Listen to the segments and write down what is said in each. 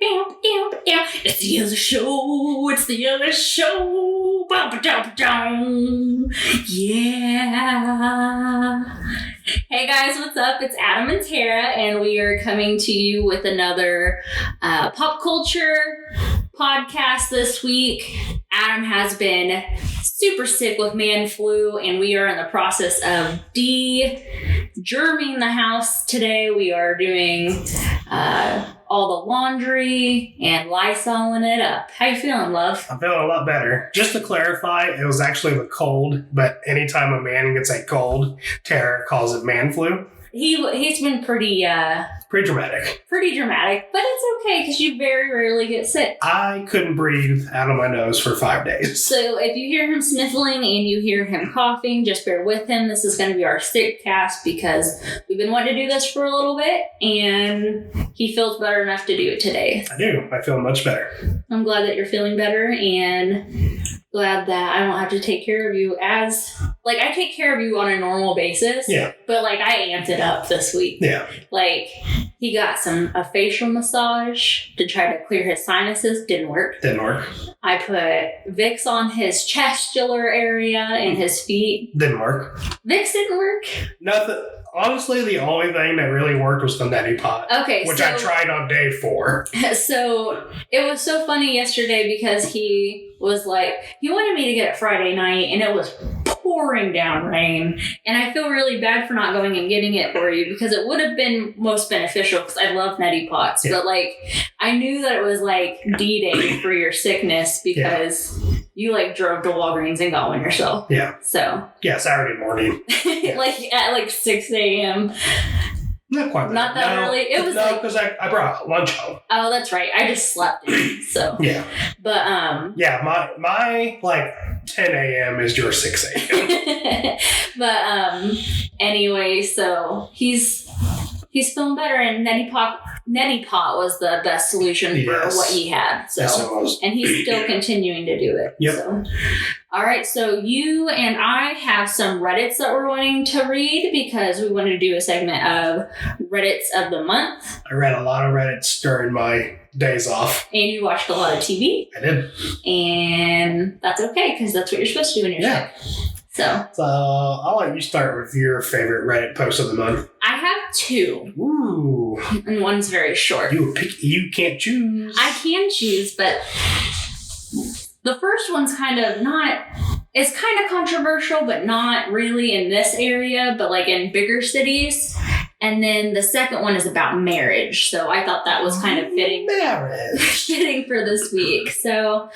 It's the other show. It's the other show. Yeah. Hey guys, what's up? It's Adam and Tara, and we are coming to you with another pop culture podcast this week. Adam has been super sick with man flu, and we are in the process of de-germing the house today. We are doing all the laundry and Lysoling it up. How you feeling, love? I'm feeling a lot better. Just to clarify, it was actually the cold, but anytime a man gets a cold, Tara calls it man flu. He's been pretty dramatic, but it's okay because you very rarely get sick. I couldn't breathe out of my nose for 5 days. So if you hear him sniffling and you hear him coughing, just bear with him. This is going to be our sick cast because we've been wanting to do this for a little bit, and he feels better enough to do it today. I do. I feel much better. I'm glad that you're feeling better, and glad that I don't have to take care of you as, like, I take care of you on a normal basis. Yeah. But, like, I amped it up this week. Yeah. Like, he got a facial massage to try to clear his sinuses. Didn't work. I put Vicks on his chesticular area and his feet. Didn't work. Vicks didn't work? Nothing. Honestly, the only thing that really worked was the neti pot. Okay, which I tried on day 4. So it was so funny yesterday because he was like, he wanted me to get it Friday night, and it was pouring down rain. And I feel really bad for not going and getting it for you because it would have been most beneficial because I love neti pots. Yeah. But like, I knew that it was like D-Day for your sickness because you like drove to Walgreens and got one yourself. Yeah. So. Yeah, Saturday morning. Like at like 6 a.m. Not quite. Not that early. It was because I brought lunch home. Oh, that's right. I just slept in, so. Yeah. But yeah, my like 10 a.m. is your 6 a.m. But anyway, so he's feeling better, and neti pot was the best solution for what he had. So, yes, it was. And he's still continuing to do it. Yep. So. All right, so you and I have some Reddits that we're wanting to read because we wanted to do a segment of Reddits of the month. I read a lot of Reddits during my days off. And you watched a lot of TV. I did. And that's okay because that's what you're supposed to do when you're sick. So I'll let you start with your favorite Reddit post of the month. I have 2. Ooh. And one's very short. You can't choose. I can choose, but the first one's it's kind of controversial, but not really in this area, but like in bigger cities. And then the second one is about marriage. So I thought that was kind of fitting. Fitting for this week. So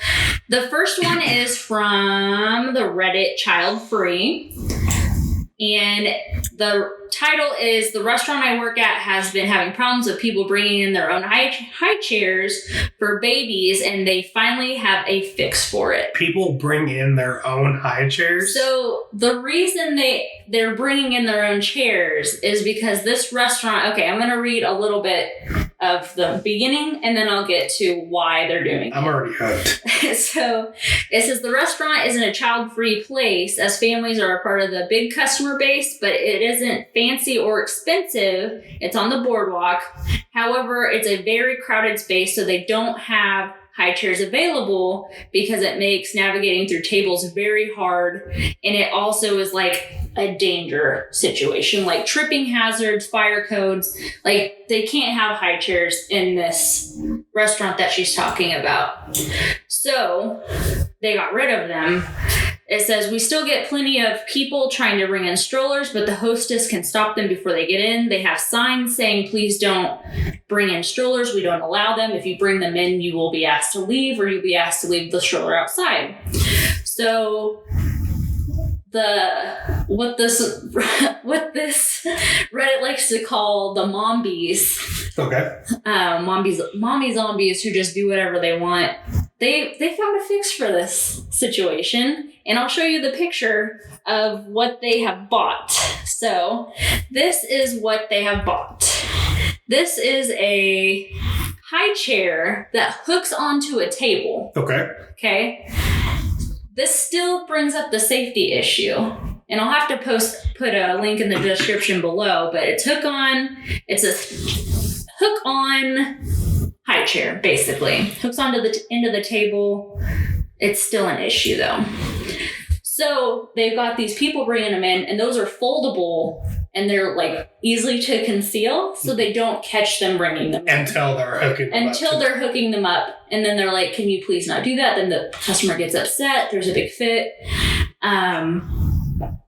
the first one is from the Reddit Child Free. And the title is, the restaurant I work at has been having problems with people bringing in their own high chairs for babies, and they finally have a fix for it. People bring in their own high chairs? So the reason they're bringing in their own chairs is because this restaurant, okay, I'm going to read a little bit of the beginning, and then I'll get to why they're doing it. I'm already hooked. So it says the restaurant isn't a child-free place as families are a part of the big customer base, but it isn't fancy or expensive. It's on the boardwalk. However, it's a very crowded space, so they don't have high chairs available because it makes navigating through tables very hard. And it also is like a danger situation, like tripping hazards, fire codes. Like they can't have high chairs in this restaurant that she's talking about. So they got rid of them. It says, we still get plenty of people trying to bring in strollers, but the hostess can stop them before they get in. They have signs saying, please don't bring in strollers. We don't allow them. If you bring them in, you will be asked to leave, or you'll be asked to leave the stroller outside. So what this Reddit likes to call the mombies. Okay. Mommy zombies who just do whatever they want. They found a fix for this situation, and I'll show you the picture of what they have bought. So this is what they have bought. This is a high chair that hooks onto a table. Okay. This still brings up the safety issue. And I'll have to put a link in the description below, but it's a hook-on high high chair, basically. Hooks onto the end of the table. It's still an issue, though. So they've got these people bringing them in, and those are foldable, and they're like easily to conceal, so they don't catch them bringing them in. Until they're hooking them up. And then they're like, can you please not do that? Then the customer gets upset. There's a big fit.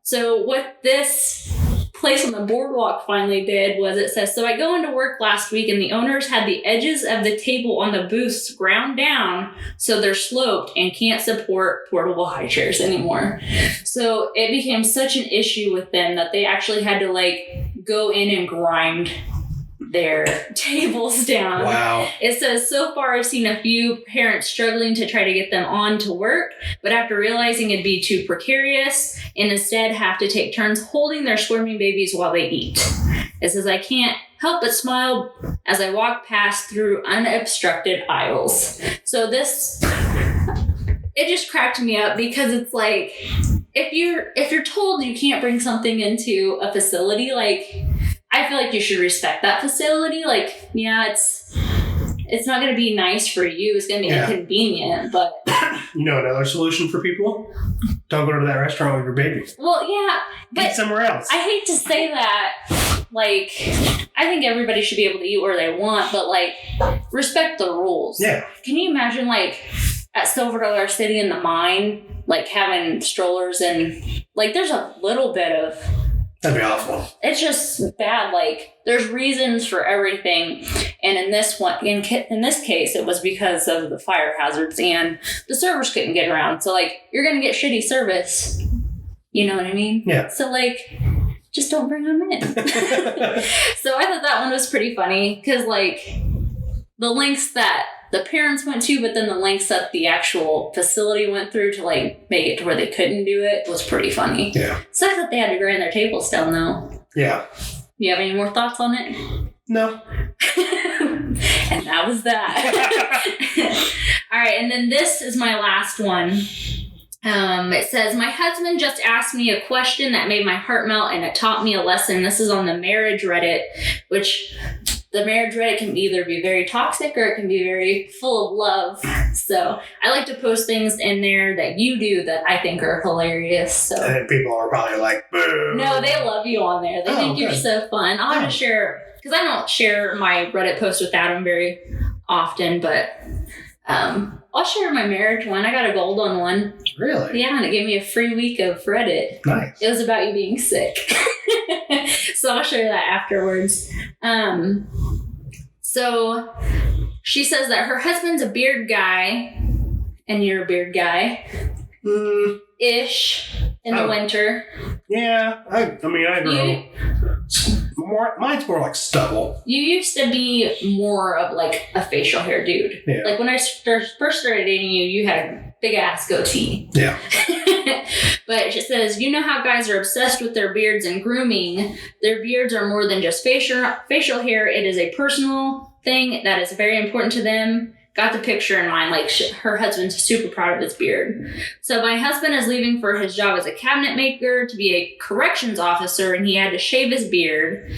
So what this place on the boardwalk finally did was it says, so I go into work last week and the owners had the edges of the table on the booths ground down so they're sloped and can't support portable high chairs anymore. So it became such an issue with them that they actually had to like go in and grind their tables down. Wow. It says, so far I've seen a few parents struggling to try to get them on to work, but after realizing it'd be too precarious and instead have to take turns holding their squirming babies while they eat. It says, I can't help but smile as I walk past through unobstructed aisles. So this, it just cracked me up because it's like, if you're told you can't bring something into a facility, like, I feel like you should respect that facility. Like, yeah, it's not going to be nice for you. It's going to be inconvenient, but... You know another solution for people? Don't go to that restaurant with your baby. Well, yeah, but... Eat somewhere else. I hate to say that. Like, I think everybody should be able to eat where they want, but, like, respect the rules. Yeah. Can you imagine, like, at Silver Dollar City in the mine, like, having strollers and... Like, there's a little bit of... That'd be awful. It's just bad. Like, there's reasons for everything. And in this case, it was because of the fire hazards and the servers couldn't get around. So, like, you're going to get shitty service. You know what I mean? Yeah. So, like, just don't bring them in. So I thought that one was pretty funny because, like, the links that the parents went to, but then the links that the actual facility went through to, like, make it to where they couldn't do it was pretty funny. Yeah. Sucks that they had to grind their tables down, though. Yeah. You have any more thoughts on it? No. And that was that. All right, and then this is my last one. It says, my husband just asked me a question that made my heart melt, and it taught me a lesson. This is on the marriage Reddit, which... The marriage Reddit can either be very toxic or it can be very full of love. So I like to post things in there that you do that I think are hilarious. So and then people are probably like, boo. No, they love you on there. They think you're so fun. I'll have to share, because I don't share my Reddit post with Adam very often, but I'll share my marriage one. I got a gold on one. Really? Yeah, and it gave me a free week of Reddit. Nice. It was about you being sick. So I'll share that afterwards. So she says that her husband's a beard guy, and you're a beard guy. Ish in the winter. Yeah, I grow. Mine's more like stubble. You used to be more of like a facial hair dude. Yeah. Like when I first started dating you, you had a big ass goatee. Yeah. But she says, you know how guys are obsessed with their beards and grooming. Their beards are more than just facial hair. It is a personal thing that is very important to them. Got the picture in mind, like her husband's super proud of his beard. So my husband is leaving for his job as a cabinet maker to be a corrections officer, and he had to shave his beard.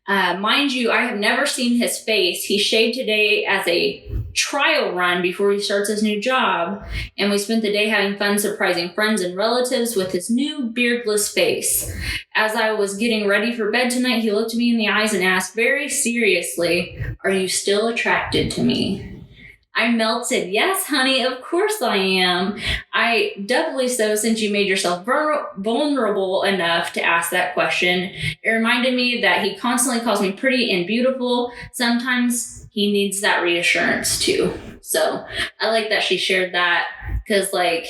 Mind you, I have never seen his face. He shaved today as a trial run before he starts his new job, and we spent the day having fun surprising friends and relatives with his new beardless face. As I was getting ready for bed tonight, he looked me in the eyes and asked very seriously, "Are you still attracted to me?" I melted. Yes, honey, of course I am. I doubly so since you made yourself vulnerable enough to ask that question. It reminded me that he constantly calls me pretty and beautiful. Sometimes he needs that reassurance too. So I like that she shared that because, like,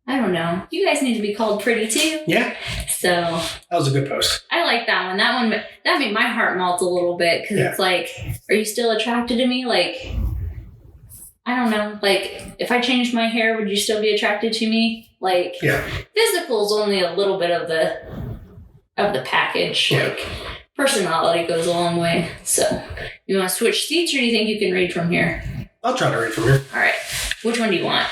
I don't know. You guys need to be called pretty too. Yeah. So that was a good post. I like that one. That made my heart melt a little bit because it's like, are you still attracted to me? Like, I don't know. Like, if I changed my hair, would you still be attracted to me? Like, physical is only a little bit of the package. Yeah. Like, personality goes a long way. So, you want to switch seats, or do you think you can read from here? I'll try to read from here. All right. Which one do you want?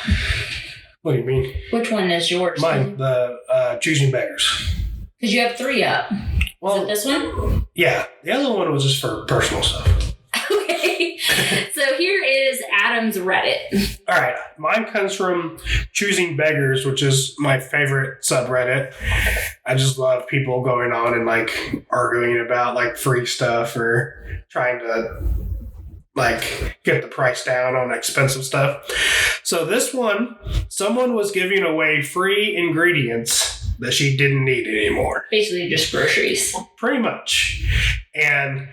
What do you mean? Which one is yours? Mine, the choosing beggars. Because you have 3 up. Well, is it this one? Yeah. The other one was just for personal stuff. Okay. So here is Adam's Reddit. All right. Mine comes from Choosing Beggars, which is my favorite subreddit. I just love people going on and like arguing about like free stuff or trying to like get the price down on expensive stuff. So this one, someone was giving away free ingredients that she didn't need anymore. Basically just groceries. Pretty much. And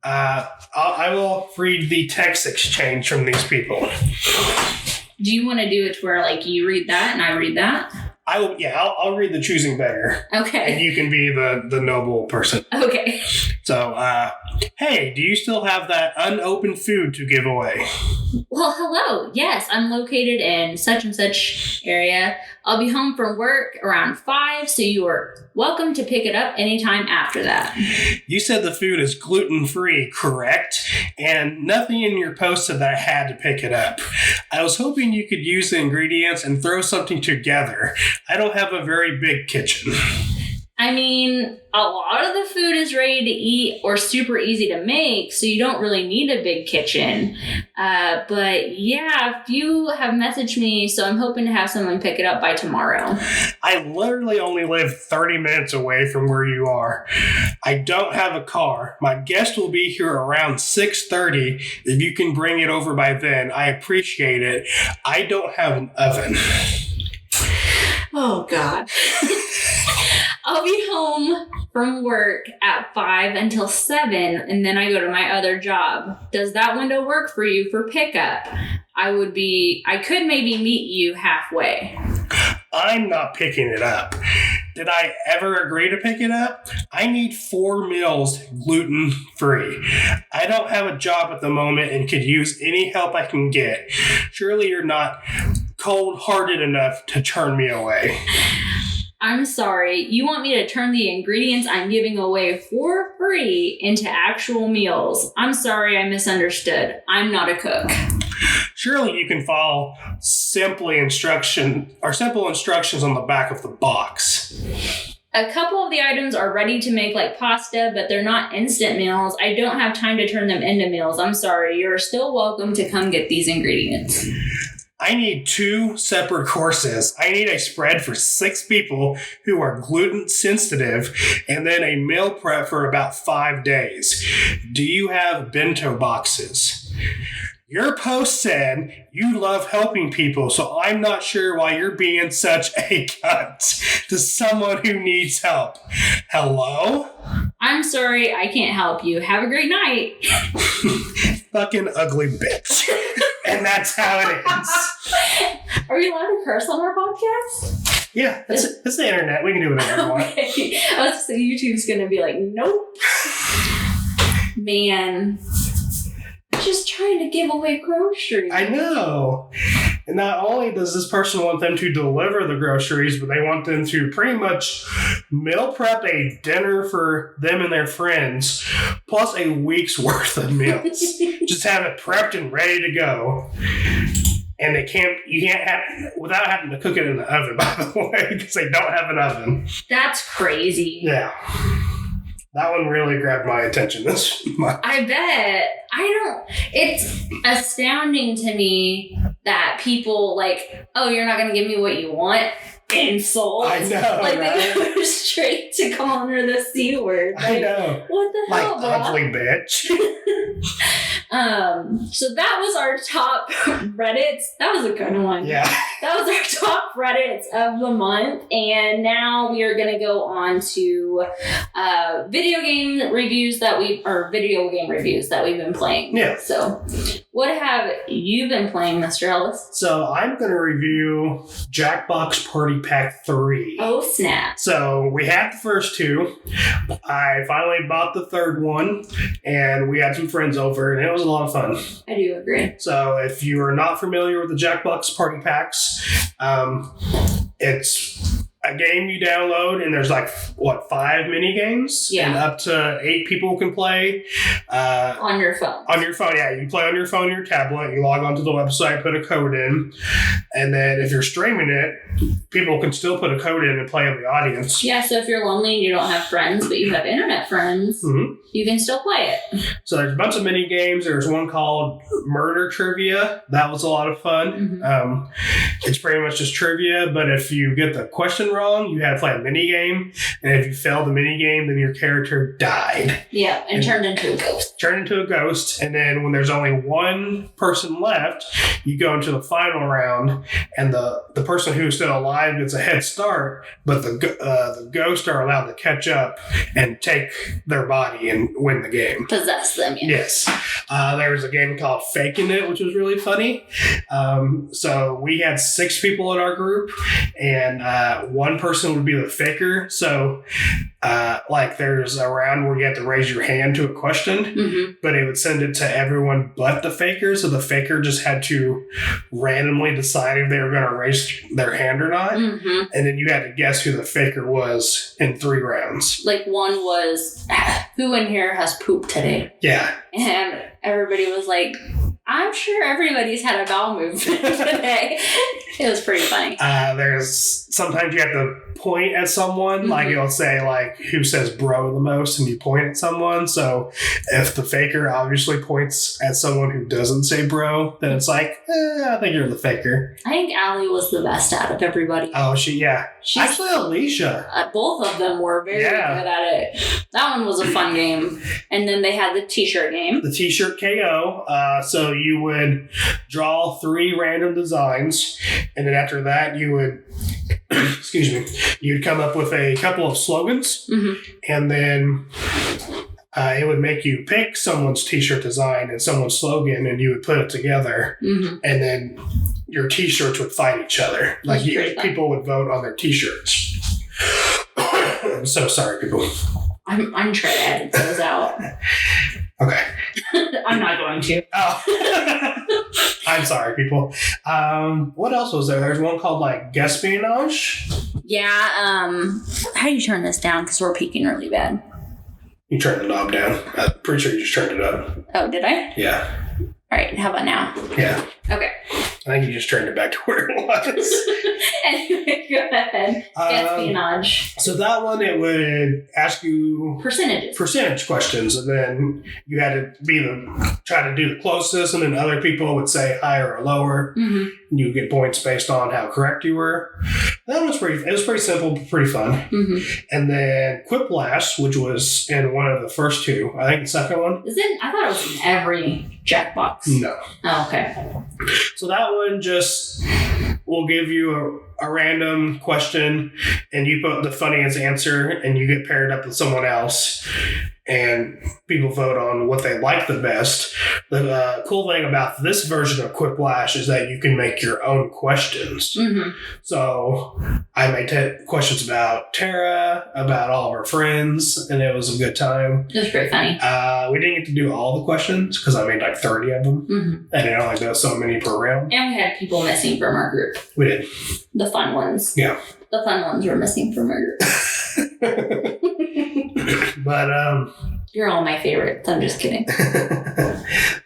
I will read the text exchange from these people. Do you want to do it to where like you read that and I read that? I'll read the Choosing Beggar. Okay. And you can be the noble person. Okay. So, hey, do you still have that unopened food to give away? Well, hello. Yes, I'm located in such and such area. I'll be home from work around 5, so you are welcome to pick it up anytime after that. You said the food is gluten-free, correct? And nothing in your post said that I had to pick it up. I was hoping you could use the ingredients and throw something together. I don't have a very big kitchen. I mean, a lot of the food is ready to eat or super easy to make, so you don't really need a big kitchen. But yeah, if you have messaged me, so I'm hoping to have someone pick it up by tomorrow. I literally only live 30 minutes away from where you are. I don't have a car. My guest will be here around 6:30. If you can bring it over by then, I appreciate it. I don't have an oven. Oh, God. I'll be home from work at 5 until 7, and then I go to my other job. Does that window work for you for pickup? I could maybe meet you halfway. I'm not picking it up. Did I ever agree to pick it up? I need 4 meals gluten-free. I don't have a job at the moment and could use any help I can get. Surely you're not cold-hearted enough to turn me away. I'm sorry. You want me to turn the ingredients I'm giving away for free into actual meals? I'm sorry, I misunderstood. I'm not a cook. Surely you can follow simple instructions on the back of the box. A couple of the items are ready to make like pasta, but they're not instant meals. I don't have time to turn them into meals. I'm sorry. You're still welcome to come get these ingredients. I need 2 separate courses. I need a spread for 6 people who are gluten sensitive and then a meal prep for about 5 days. Do you have bento boxes? Your post said you love helping people, so I'm not sure why you're being such a cunt to someone who needs help. Hello? I'm sorry, I can't help you. Have a great night. Fucking ugly bitch. And that's how it ends. Are we allowed to curse on our podcast? Yeah, it's the internet. We can do whatever we want. Okay. I was going to say YouTube's going to be like, nope. Man. Just trying to give away groceries. I know. And not only does this person want them to deliver the groceries, but they want them to pretty much meal prep a dinner for them and their friends, plus a week's worth of meals. Just have it prepped and ready to go. And you can't have, without having to cook it in the oven, by the way, because they don't have an oven. That's crazy. Yeah. That one really grabbed my attention this month. I bet. It's astounding to me that people like, oh, you're not going to give me what you want? Insult. I know, like, right? they go straight to calling her the C word. Like, I know. What the hell, bro? Ugly bitch. So that was our top Reddits. That was a good one. Yeah. That was our top Reddits of the month. And now we are going to go on to video game reviews that we've been playing. Yeah. So what have you been playing, Mr. Ellis? So I'm going to review Jackbox Party Pack 3. Oh, snap. So we had the first 2. I finally bought the third one, and we had some friends over, and it was a lot of fun. I do agree. So if you are not familiar with the Jackbox Party Packs, it's a game you download, and there's like, 5 mini games? Yeah. And up to 8 people can play. On your phone. On your phone, yeah. You can play on your phone or your tablet. You log onto the website, put a code in. And then if you're streaming it, people can still put a code in and play in the audience. Yeah, so if you're lonely and you don't have friends, but you have internet friends, you can still play it. So there's a bunch of mini games. There's one called Murder Trivia. That was a lot of fun. It's pretty much just trivia, but if you get the question wrong, you had to play a mini game. And if you failed the mini game, then your character died. Yeah, and turned into a ghost. Turned into a ghost. And then when there's only one person left, you go into the final round, and the person who's still alive gets a head start, but the ghosts are allowed to catch up and take their body and win the game. Possess them, yeah. Yes. There was a game called Faking It, which was really funny. So we had 6 people in our group, and one person would be the faker. So there's a round where you have to raise your hand to a question, but it would send it to everyone but the faker. So the faker just had to randomly decide if they were going to raise their hand or not. And then you had to guess who the faker was in 3 rounds. Like one was, who in here has pooped today? Yeah. And everybody was like, I'm sure everybody's had a bowel movement today. It was pretty funny. Sometimes you have to point at someone, like it'll say like who says bro the most, and you point at someone. So if the faker obviously points at someone who doesn't say bro, then it's like, I think you're the faker. I think Allie was the best out of everybody. Oh, actually Alicia. Both of them were very good at it. That one was a fun game. And then they had the t-shirt game. The t-shirt KO. So you would draw 3 random designs, and then after that you would you'd come up with a couple of slogans, and then it would make you pick someone's t-shirt design and someone's slogan, and you would put it together, and then your t-shirts would fight each other. Like people would vote on their t-shirts. I'm so sorry, people. I'm trying to edit those out. Okay. I'm not going to. Oh. I'm sorry, people. What else was there? There's one called like Guespionage. Yeah. How do you turn this down? Because we're peaking really bad. You turned the knob down. I'm pretty sure you just turned it up. Oh, did I? Yeah. All right. How about now? Yeah. Okay. I think you just turned it back to where it was. Anyway, go ahead. Espionage. So that one, it would ask you percentage questions, and then you had to try to do the closest, and then other people would say higher or lower. And you would get points based on how correct you were. That was pretty simple, pretty fun. And then Quiplash, which was in one of the first 2. I think the second one. I thought it was in every Jackbox. No. Oh, okay. So that one just will give you a random question, and you put the funniest answer, and you get paired up with someone else, and people vote on what they like the best. The cool thing about this version of Quiplash is that you can make your own questions. So I made questions about Tara, about all of her friends, and it was a good time. It was pretty funny. We didn't get to do all the questions because I made like 30 of them, and it only does so many per round. And we had people missing from our group. We did. The fun ones. Yeah. The fun ones were missing from our group. But you're all my favorites. I'm just kidding.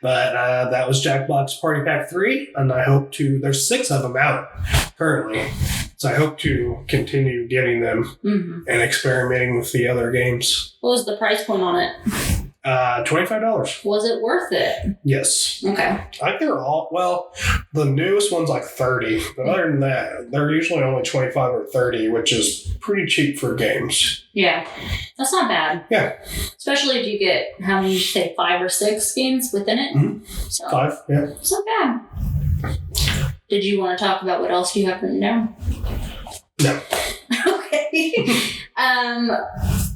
But that was Jackbox Party Pack 3, and I hope there's 6 of them out currently, so I hope to continue getting them and experimenting with the other games. What was the price point on it? $25. Was it worth it? Yes. Okay. I think they're the newest one's like 30, but other than that, they're usually only 25 or 30, which is pretty cheap for games. Yeah. That's not bad. Yeah. Especially if you get, how many, you say 5 or 6 games within it? So, 5, yeah. It's not bad. Did you want to talk about what else you have written down? No. Okay.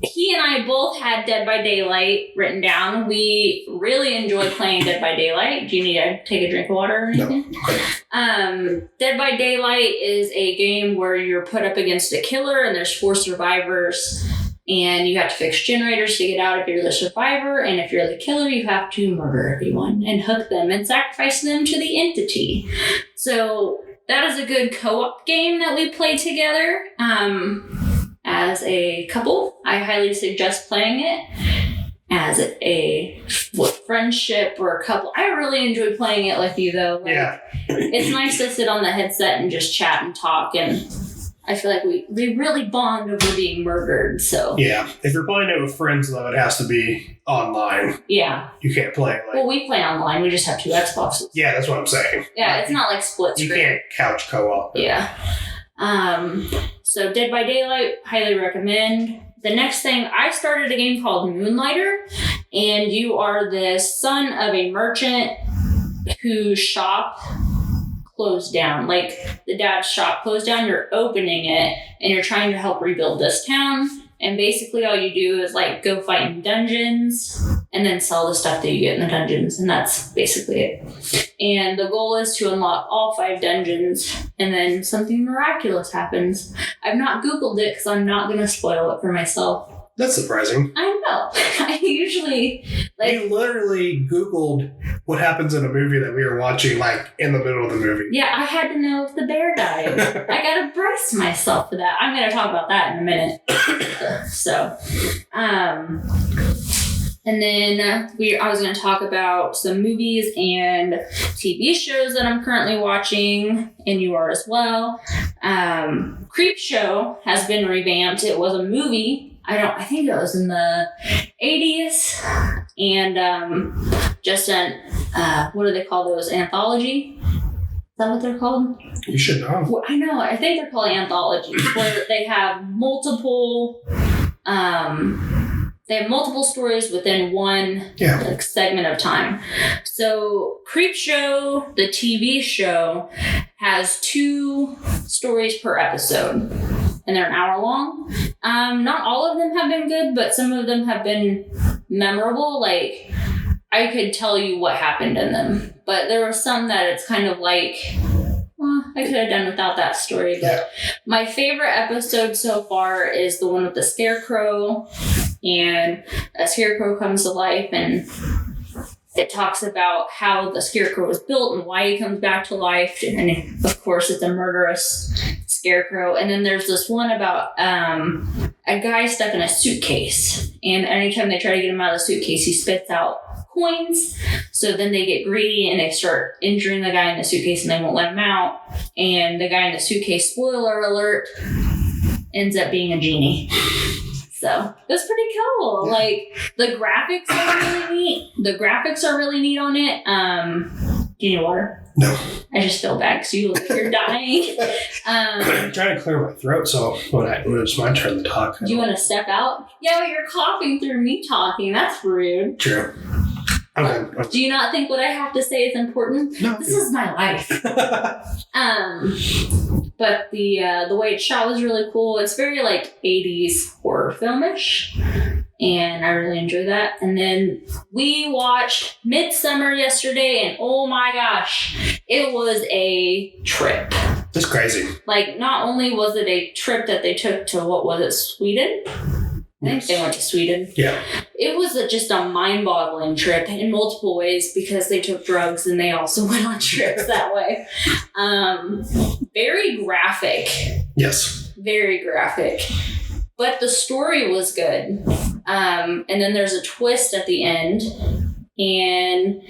He and I both had Dead by Daylight written down. We really enjoyed playing Dead by Daylight. Do you need to take a drink of water or anything? No. Okay. Dead by Daylight is a game where you're put up against a killer and there's 4 survivors. And you have to fix generators to get out if you're the survivor. And if you're the killer, you have to murder everyone and hook them and sacrifice them to the entity. So that is a good co-op game that we play together. As a couple, I highly suggest playing it. As a friendship or a couple, I really enjoy playing it with you though. Like, yeah. It's nice to sit on the headset and just chat and talk, and I feel like we really bond over being murdered. So yeah, if you're playing it with friends though, it has to be online. Yeah, you can't play it like. Well, we play online. We just have 2 Xboxes. Yeah, that's what I'm saying. Yeah, it's not like split screen. You can't couch co-op. Yeah. So Dead by Daylight, highly recommend. The next thing, I started a game called Moonlighter, and you are the son of a merchant whose shop closed down. Like, the dad's shop closed down, you're opening it, and you're trying to help rebuild this town. And basically all you do is, like, go fight in dungeons and then sell the stuff that you get in the dungeons. And that's basically it. And the goal is to unlock all 5 dungeons, and then something miraculous happens. I've not Googled it because I'm not going to spoil it for myself. That's surprising. I know. I usually, like... We literally Googled what happens in a movie that we were watching, like, in the middle of the movie. Yeah, I had to know if the bear died. I gotta brace myself for that. I'm gonna talk about that in a minute. So, and then I was going to talk about some movies and TV shows that I'm currently watching, and you are as well. Creep Show has been revamped. It was a movie. I think it was in the 80s, and just an what do they call those? Anthology? Is that what they're called? You should know. Well, I know. I think they're called anthologies, where they have multiple. They have multiple stories within one segment of time. So Creep Show, the TV show, has 2 stories per episode. And they're an hour long. Not all of them have been good, but some of them have been memorable. Like, I could tell you what happened in them. But there were some that it's kind of like, well, I could have done without that story. But my favorite episode so far is the one with the scarecrow. And a scarecrow comes to life, and it talks about how the scarecrow was built and why he comes back to life. And of course, it's a murderous scarecrow. And then there's this one about a guy stuck in a suitcase. And anytime they try to get him out of the suitcase, he spits out coins. So then they get greedy and they start injuring the guy in the suitcase, and they won't let him out. And the guy in the suitcase, spoiler alert, ends up being a genie. So that's pretty cool. Like, the graphics are really neat. The graphics are really neat on it. Do you need water? No. I just feel bad because you look like you're dying. I'm trying to clear my throat, so when it's my turn to talk. Do you want to step out? Yeah, but you're coughing through me talking. That's rude. True. Okay. Do you not think what I have to say is important? No. This is my life. But the way it's shot was really cool. It's very, like, 80s horror film-ish. And I really enjoy that. And then we watched Midsummer yesterday, and oh my gosh, it was a trip. It's crazy. Like, not only was it a trip that they took to, what was it, Sweden? I think they went to Sweden. Yeah. It was just a mind-boggling trip in multiple ways, because they took drugs and they also went on trips that way. Very graphic. Yes. Very graphic. But the story was good. And then there's a twist at the end. And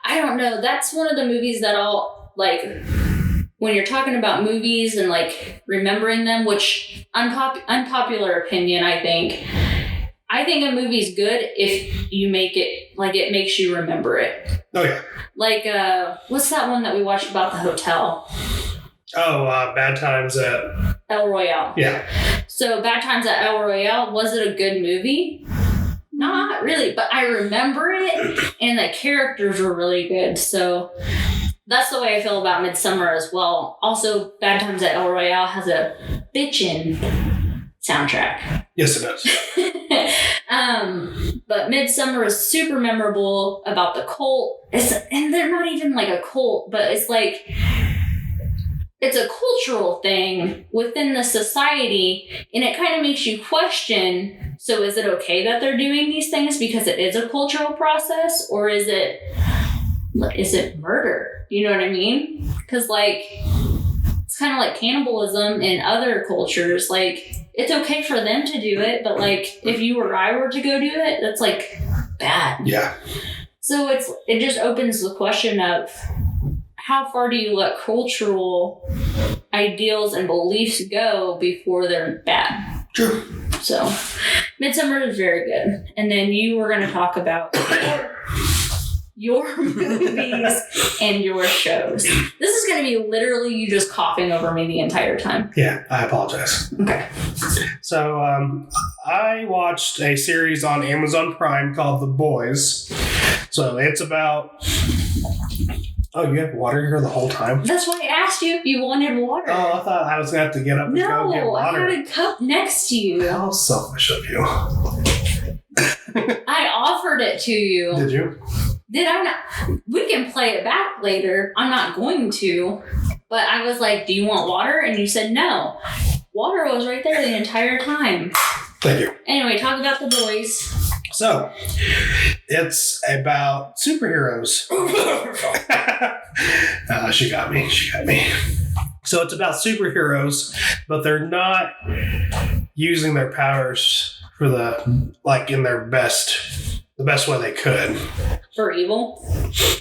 I don't know, that's one of the movies that I'll, like, when you're talking about movies and, like, remembering them, which unpopular opinion, I think a movie's good if you make it, like, it makes you remember it. Oh, yeah. Like, what's that one that we watched about the hotel? Oh, Bad Times at... El Royale. Yeah. So Bad Times at El Royale, was it a good movie? Not really, but I remember it, and the characters were really good. So that's the way I feel about Midsummer as well. Also, Bad Times at El Royale has a bitchin' soundtrack. Yes, it does. But Midsummer is super memorable about the cult. And they're not even like a cult, but it's like, it's a cultural thing within the society, and it kind of makes you question, so is it okay that they're doing these things because it is a cultural process, or is it murder? You know what I mean? Because, like, kind of like cannibalism in other cultures. Like, it's okay for them to do it, but like if you or I were to go do it, that's like bad. Yeah. So it just opens the question of how far do you let cultural ideals and beliefs go before they're bad? True. So, Midsommar is very good. And then you were going to talk about your movies and your shows. This is going to be literally you just coughing over me the entire time. Yeah, I apologize. Okay. So, I watched a series on Amazon Prime called The Boys. So, it's about... Oh, you had water here the whole time? That's why I asked you if you wanted water. Oh, I thought I was going to have to get up and go get water. No, I had a cup next to you. How selfish of you. I offered it to you. Did you? Did I not? We can play it back later. I'm not going to. But I was like, do you want water? And you said no. Water was right there the entire time. Thank you. Anyway, talk about The Boys. So, it's about superheroes. She got me. So, it's about superheroes, but they're not using their powers for the best way they could. For evil?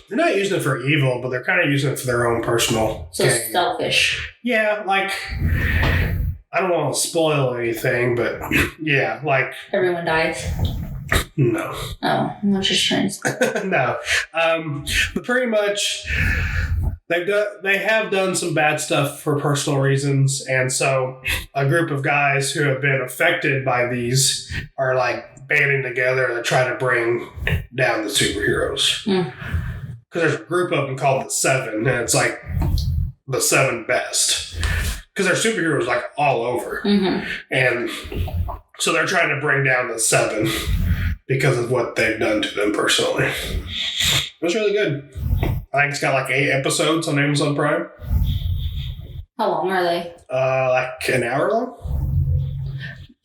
They're not using it for evil, but they're kind of using it for their own personal gain. Selfish. Yeah, like... I don't want to spoil anything, but yeah, like... Everyone dies? No. Oh, I'm just trying to... No. But pretty much, they have done some bad stuff for personal reasons, and so a group of guys who have been affected by these are like banding together to try to bring down the superheroes. Because there's a group of them called the Seven, and it's like the 7 best. Because they're superheroes like all over. Mm-hmm. And so they're trying to bring down the 7 because of what they've done to them personally. It was really good. I think it's got like 8 episodes on Amazon Prime. How long are they? Like an hour long.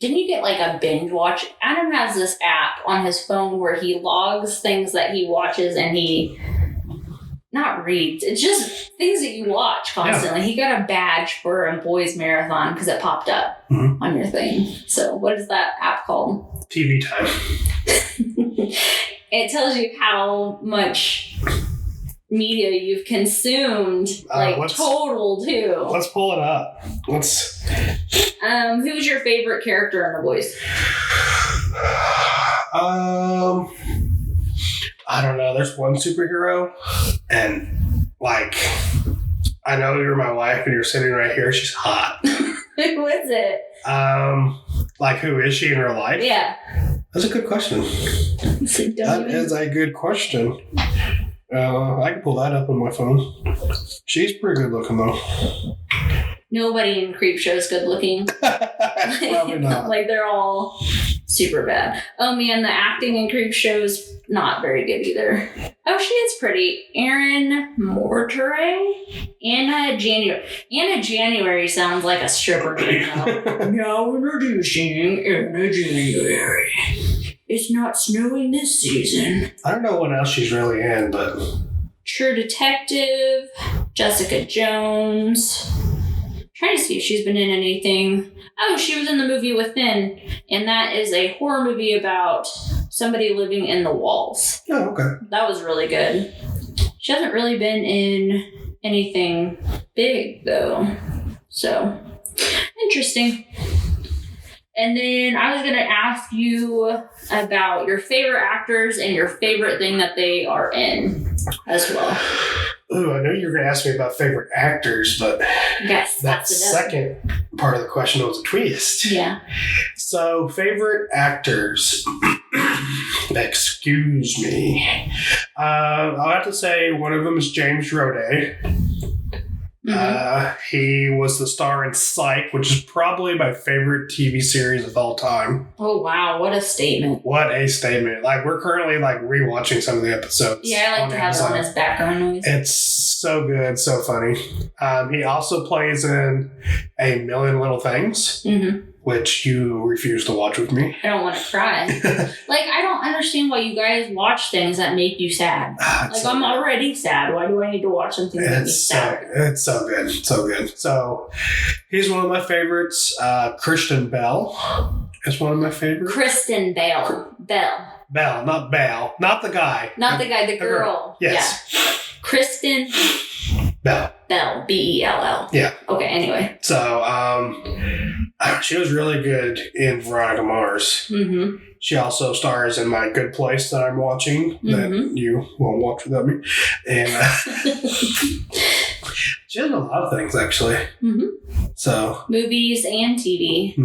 Didn't you get like a binge watch? Adam has this app on his phone where he logs things that he watches and he... not reads. It's just things that you watch constantly. Yeah. He got a badge for a boys marathon because it popped up on your thing. So what is that app called? TV Time. It tells you how much media you've consumed, total too. Let's pull it up. Who's your favorite character in The Boys? I don't know. There's one superhero, and like, I know you're my wife and you're sitting right here. She's hot. Who is it? Like, who is she in real life? Yeah. That's a good question. That is a good question. I can pull that up on my phone. She's pretty good looking, though. Nobody in Creepshow is good looking. Probably not. Like, they're all super bad. Oh, man, the acting in Creepshow's not very good either. Oh, she is pretty. Erin Mortray? Anna January. Anna January sounds like a stripper. Now introducing Anna January. It's not snowing this season. I don't know what else she's really in, but... True Detective, Jessica Jones. Trying to see if she's been in anything. Oh, she was in the movie Within, and that is a horror movie about somebody living in the walls. Oh, okay. That was really good. She hasn't really been in anything big, though. So, interesting. And then I was going to ask you about your favorite actors and your favorite thing that they are in as well. Ooh, I know you were going to ask me about favorite actors, but yes, that second part of the question was a twist. Yeah. So, favorite actors. Excuse me. I'll have to say one of them is James Roday. Mm-hmm. He was the star in Psych, which is probably my favorite TV series of all time. Oh, wow. What a statement. What a statement. Like, we're currently, rewatching some of the episodes. Yeah, I like to have it on as background noise. It's so good, so funny. He also plays in A Million Little Things, which you refuse to watch with me. I don't want to cry. I don't understand why you guys watch things that make you sad. I'm already sad. Why do I need to watch something that makes me sad? It's so good. So good. So he's one of my favorites. Kristen Bell is one of my favorites. Kristen Bell. Bell, not Bell. Not the guy. Not the guy, the girl. Yes. Yeah. Kristen Bell. Bell. Yeah. Okay, anyway. So, she was really good in Veronica Mars. Mm-hmm. She also stars in My Good Place that I'm watching that you won't watch without me. And she does a lot of things, actually. Mm-hmm. So movies and TV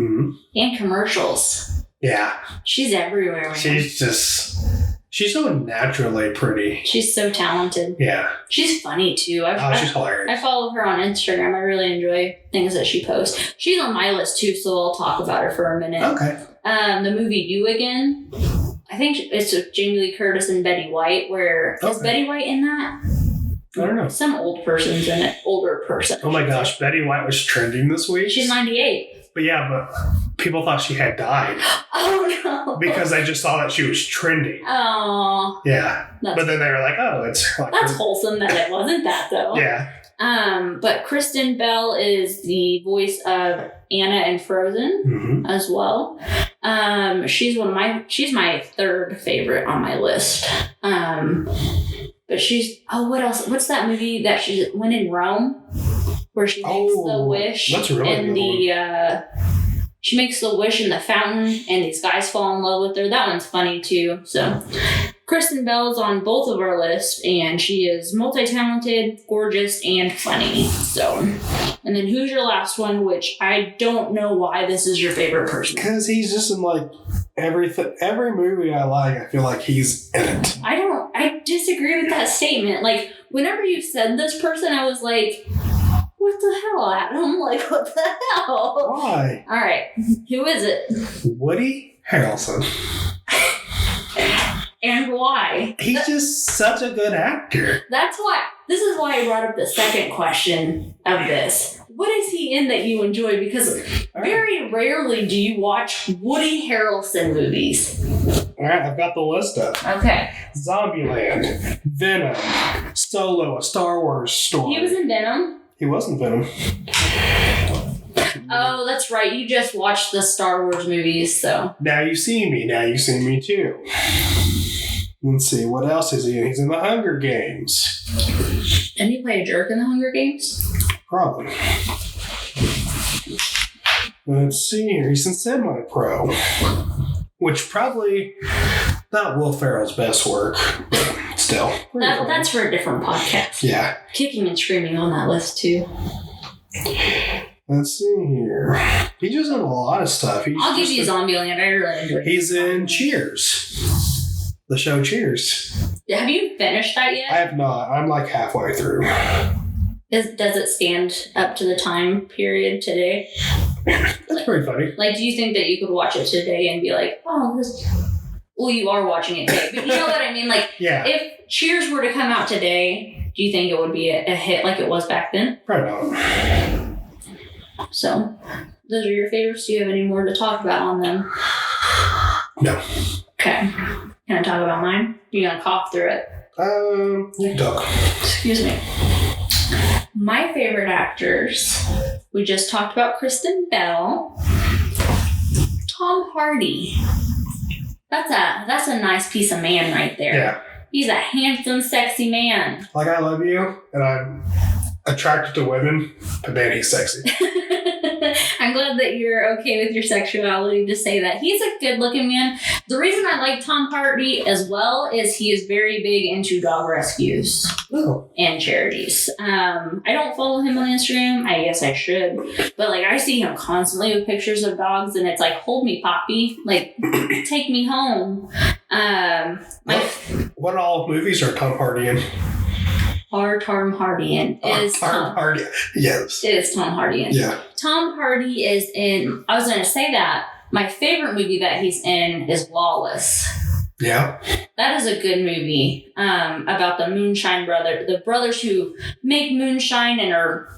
and commercials. Yeah. She's everywhere. Man. She's so naturally pretty. She's so talented. Yeah. She's funny too. She's hilarious. I follow her on Instagram. I really enjoy things that she posts. She's on my list too, so I'll talk about her for a minute. Okay. The movie You Again. I think it's with Jamie Lee Curtis and Betty White. Is Betty White in that? I don't know. Some older person. Oh my gosh, Betty White was trending this week. She's 98. But people thought she had died. Oh no. Because I just saw that she was trending. Oh. Yeah. But then they were like, oh, it's like that's wholesome that it wasn't that though. Yeah. But Kristen Bell is the voice of Anna in Frozen as well. She's my third favorite on my list. But what else? What's that movie that she went in Rome? Where she makes the wish she makes the wish in the fountain and these guys fall in love with her. That one's funny too. So Kristen Bell's on both of our lists and she is multi-talented, gorgeous, and funny. So, and then who's your last one, which I don't know why this is your favorite person. Because he's just in every movie I like, I feel like he's in it. I disagree with that statement. Whenever you said this person, I was like, what the hell, Adam? What the hell? Why? All right. Who is it? Woody Harrelson. And why? He's just such a good actor. This is why I brought up the second question of this. What is he in that you enjoy? Because very rarely do you watch Woody Harrelson movies. All right, I've got the list up. Okay. Zombieland, Venom, Solo, A Star Wars Story. He was in Venom? He was in Venom. Oh, that's right. You just watched the Star Wars movies, so. Now you see me. Now you see me too. Let's see. What else is he in? He's in the Hunger Games. Didn't he play a jerk in the Hunger Games? Probably. Let's see here. He's in Semi-Pro. Which probably not Will Ferrell's best work, but still. That's for a different podcast. Yeah. Kicking and screaming on that list too. Let's see here. He's just in a lot of stuff. I'll give you Zombieland. I really enjoy it. He's in Cheers. The show Cheers. Have you finished that yet? I have not. I'm halfway through. Does it stand up to the time period today? That's pretty funny. Do you think that you could watch it today and be like, oh, this... Well, you are watching it today. But you know what I mean? Yeah. If Cheers were to come out today, do you think it would be a hit like it was back then? Probably not. So, those are your favorites. Do you have any more to talk about on them? No. Okay. Can I talk about mine? You're going to cough through it. You can talk. Excuse me. My favorite actors, we just talked about Kristen Bell. Tom Hardy. That's a nice piece of man right there. Yeah. He's a handsome, sexy man. I love you, and I'm attracted to women, but man, he's sexy. I'm glad that you're okay with your sexuality to say that. He's a good-looking man. The reason I like Tom Hardy as well is he is very big into dog rescues and charities. I don't follow him on Instagram. I guess I should. But, I see him constantly with pictures of dogs, and it's hold me, Poppy. Take me home. What all movies are Tom Hardy in? Tom Hardy in. Tom Hardy. Yes. It is Tom Hardy in. Yeah. Tom Hardy is in, I was going to say that, my favorite movie that he's in is Lawless. Yeah. That is a good movie about the the brothers who make moonshine and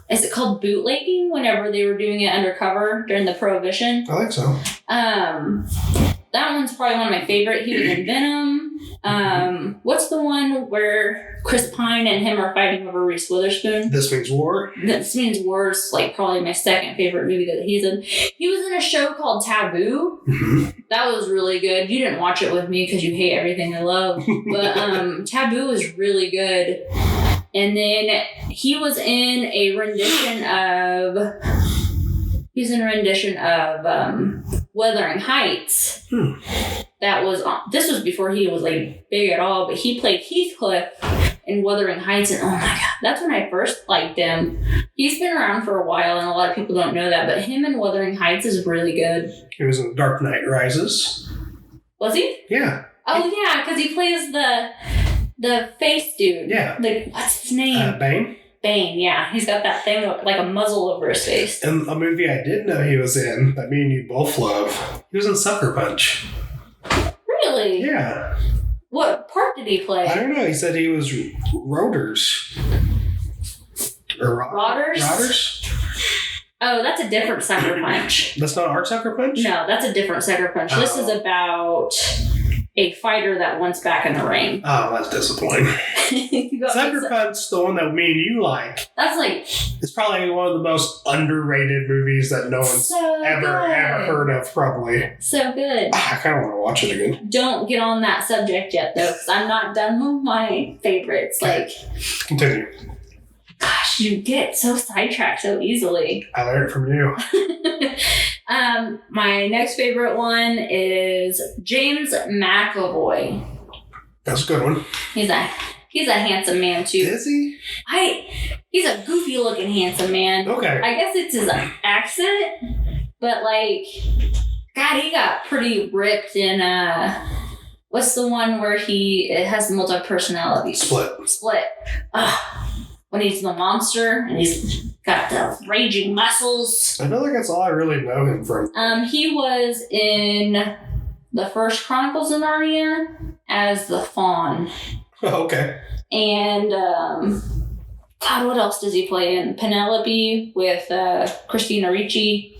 is it called bootlegging whenever they were doing it undercover during the Prohibition? I think so. That one's probably one of my favorite. He was in Venom. What's the one where Chris Pine and him are fighting over Reese Witherspoon? This Means War. This Means War is like probably my second favorite movie that he's in. He was in a show called Taboo. Mm-hmm. That was really good. You didn't watch it with me because you hate everything I love. But Taboo is really good. And then he was in a rendition of Wuthering Heights. This was before he was like big at all, but he played Heathcliff in Wuthering Heights, and oh my god, that's when I first liked him. He's been around for a while, and a lot of people don't know that, but him in Wuthering Heights is really good. He was in Dark Knight Rises. Was he? Yeah. Oh yeah, because he plays the face dude. Yeah. Like, what's his name? Bane. Bane, yeah. He's got that thing like a muzzle over his face. And a movie I didn't know he was in that me and you both love. He was in Sucker Punch. Really? Yeah. What part did he play? I don't know. He said he was Roders. Or Rodders? Rodders? Oh, that's a different Sucker Punch. That's not our Sucker Punch? No, that's a different Sucker Punch. Oh. This is about a fighter that wants back in the ring. Oh, that's disappointing. Sucker Punch, the one that me and you like. That's like... It's probably one of the most underrated movies that no one's ever heard of, probably. So good. I kind of want to watch it again. Don't get on that subject yet, though, because I'm not done with my favorites. Like, continue. Gosh, you get so sidetracked so easily. I learned from you. My next favorite one is James McAvoy. That's a good one. He's a handsome man too. Is he? He's a goofy looking handsome man. Okay. I guess it's his accent, but like, God, he got pretty ripped in what's the one where it has multi personalities? Split. When he's the monster and he's got the raging muscles. I feel like that's all I really know him from. He was in the first Chronicles of Narnia as the Fawn. Oh, okay. And God, what else does he play in? Penelope with Christina Ricci.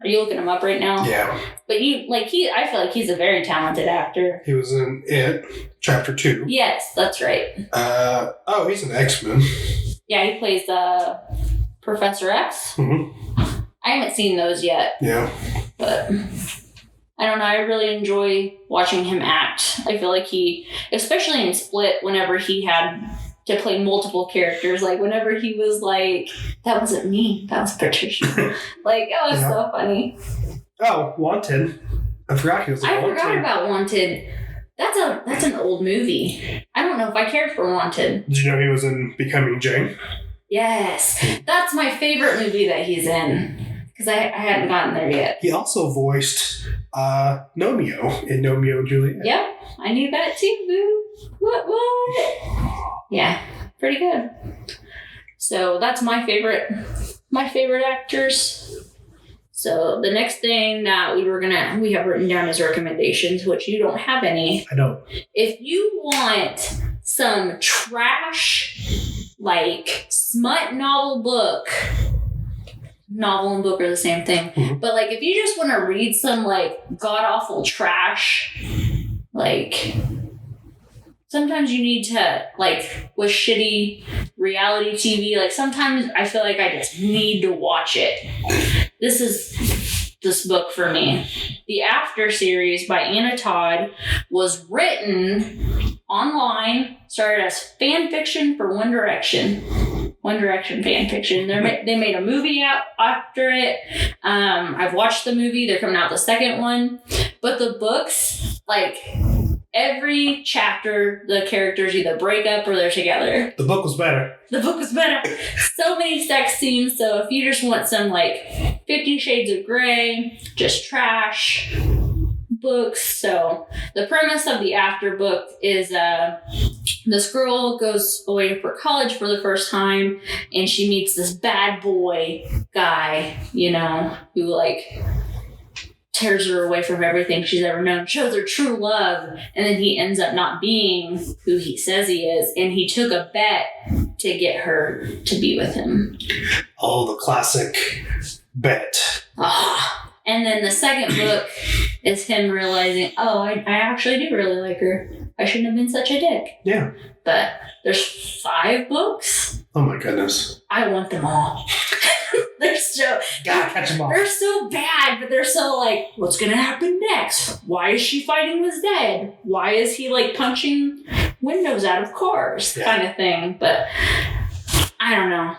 Are you looking him up right now? Yeah. But I feel like he's a very talented actor. He was in It, Chapter 2. Yes, that's right. He's an X-Men. Yeah, he plays Professor X. Mm-hmm. I haven't seen those yet. Yeah. But I don't know. I really enjoy watching him act. I feel like especially in Split, whenever he had to play multiple characters, like whenever he was like, that wasn't me, that was Patricia. Like, it was so funny. Oh, Wanted. I forgot he was in Wanted. I forgot about Wanted. That's an old movie. I don't know if I cared for Wanted. Did you know he was in Becoming Jane? Yes. That's my favorite movie that he's in. Because I hadn't gotten there yet. He also voiced Nomeo in Nomeo and Juliet. Yep. I knew that too, boo. What? Yeah. Pretty good. So that's my favorite actors. So the next thing that we have written down as recommendations, which you don't have any. I don't. If you want some trash, like smut novel and book are the same thing. Mm-hmm. But like if you just want to read some like god awful trash, like sometimes you need to, like with shitty reality TV, like sometimes I feel like I just need to watch it. This is this book for me. The After series by Anna Todd was written online, started as fan fiction for One Direction. One Direction fan fiction. They made a movie out after it. I've watched the movie. They're coming out the second one. But the books, like every chapter, the characters either break up or they're together. The book was better. So many sex scenes. So if you just want some like 50 Shades of Grey, just trash books. So the premise of the After book is this girl goes away for college for the first time and she meets this bad boy guy, who like tears her away from everything she's ever known, shows her true love, and then he ends up not being who he says he is, and he took a bet to get her to be with him. Oh, the classic bet. And then the second book is him realizing, I actually do really like her. I shouldn't have been such a dick. Yeah. But there's 5 books. Oh my goodness. I want them all. They're so... Gotta catch them all. They're so bad, but they're so like, what's gonna happen next? Why is she fighting with Zed? Why is he like punching windows out of cars? Kind of thing. But I don't know.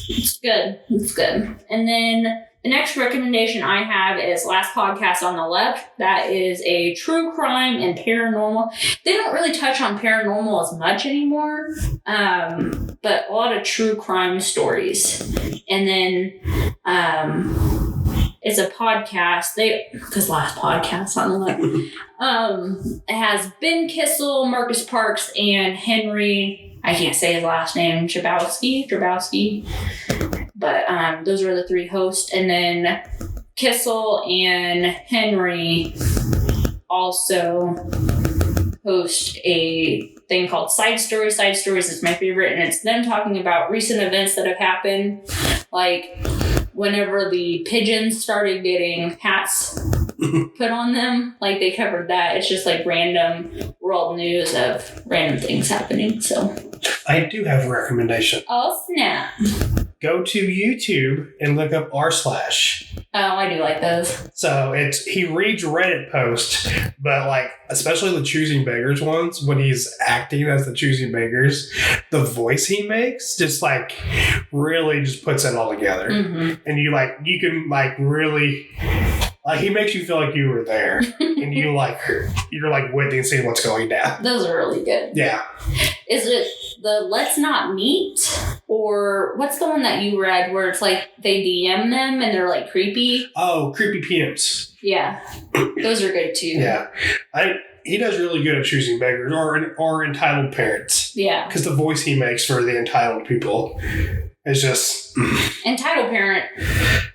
It's good. It's good. And then the next recommendation I have is Last Podcast on the Left. That is a true crime and paranormal. They don't really touch on paranormal as much anymore, but a lot of true crime stories. And then it's a podcast. Because Last Podcast on the Left. It has Ben Kissel, Marcus Parks, and Henry. I can't say his last name. Jabowski. But those are the 3 hosts. And then Kissel and Henry also host a thing called Side Stories. Side Stories is my favorite, and it's them talking about recent events that have happened. Like whenever the pigeons started getting hats put on them, like they covered that. It's just like random world news of random things happening. So I do have a recommendation. Oh, snap. Go to YouTube and look up r/. Oh, I do like those. So he reads Reddit posts, but like especially the Choosing Beggars ones, when he's acting as the Choosing Beggars, the voice he makes just like really just puts it all together. Mm-hmm. And you can like really he makes you feel like you were there and you're like witnessing what's going down. Those are really good. Yeah. Is it the Let's Not Meet? Or what's the one that you read where it's like they DM them and they're like creepy? Oh, Creepy PMs. Yeah. Those are good too. Yeah. He does really good at Choosing Beggars or Entitled Parents. Yeah. Because the voice he makes for the entitled people is just... Entitled Parent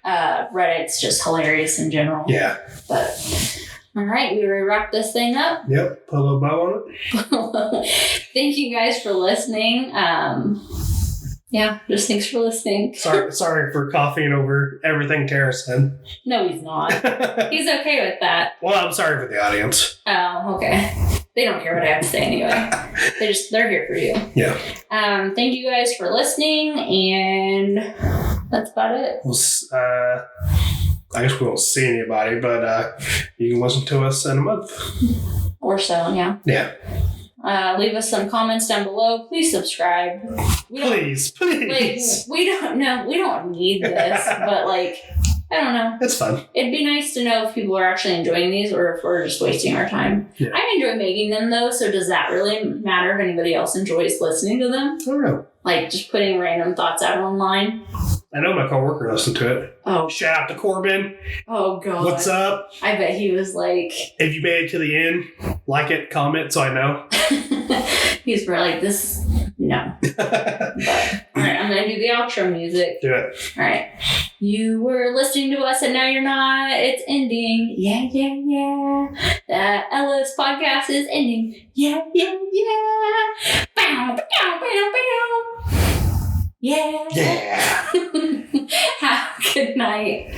Reddit's just hilarious in general. Yeah. But... All right, we ready to wrap this thing up? Yep, put a little bow on it. Thank you guys for listening. Just thanks for listening. Sorry for coughing over everything Tara said. No, he's not. He's okay with that. Well, I'm sorry for the audience. Oh, okay. They don't care what I have to say anyway. They're here for you. Yeah. Thank you guys for listening, and that's about it. I guess we won't see anybody, but you can listen to us in a month. Or so, yeah. Yeah. Leave us some comments down below. Please subscribe. Please. Like, we don't need this, but like, I don't know. It's fun. It'd be nice to know if people are actually enjoying these or if we're just wasting our time. Yeah. I enjoy making them though, so does that really matter if anybody else enjoys listening to them? I don't know. Like just putting random thoughts out online. I know my coworker listened to it. Oh. Shout out to Corbin. Oh, God. What's up? I bet he was like... If you made it to the end, like it, comment so I know. He's probably like, this... No. But, all right, I'm going to do the outro music. Do it. All right. You were listening to us and now you're not. It's ending. Yeah, yeah, yeah. The Ellis Podcast is ending. Yeah, yeah, yeah. Bow, bow, bow, bow. Yeah. Yeah. Have a good night.